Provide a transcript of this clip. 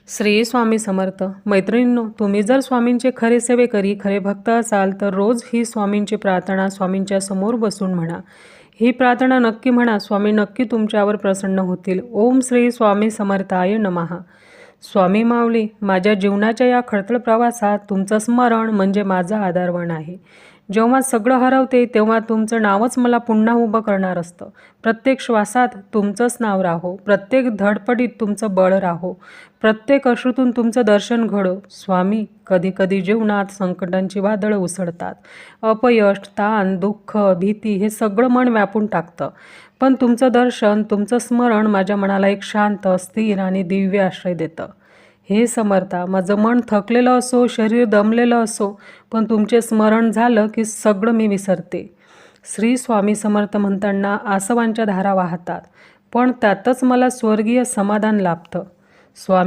श्री स्वामी समर्थ. मैत्रिणींनो, तुम्ही जर स्वामींचे खरे सेवेकरी, खरे भक्त असाल तर रोज ही स्वामींची प्रार्थना स्वामींच्या समोर बसून म्हणा. ही प्रार्थना नक्की म्हणा, स्वामी नक्की तुमच्यावर प्रसन्न होतील. ओम श्री स्वामी समर्थाय नमः. स्वामी माऊली, माझ्या जीवनाच्या या खडतर प्रवासात तुमचं स्मरण म्हणजे माझं आधारवण आहे. जेव्हा सगळं हरवते तेव्हा तुमचं नावच मला पुन्हा उभं करणार असतं. प्रत्येक श्वासात तुमचंच नाव राहो, प्रत्येक धडपडीत तुमचं बळ राहो, प्रत्येक अश्रूतून तुमचं दर्शन घडो. स्वामी, कधी कधी जीवनात संकटांची वादळं उसळतात. अपयश, ताण, दुःख, भीती हे सगळं मन व्यापून टाकतं. पण तुमचं दर्शन, तुमचं स्मरण माझ्या मनाला एक शांत, स्थिर आणि दिव्य आश्रय देतं. हे समर्था, माझं मन थकलेलं असो, शरीर दमलेलं असो, पण तुमचे स्मरण झालं की सगळं मी विसरते. श्री स्वामी समर्थ म्हणताना आसवांच्या धारा वाहतात, पण त्यातच मला स्वर्गीय समाधान लाभतं. स्वामी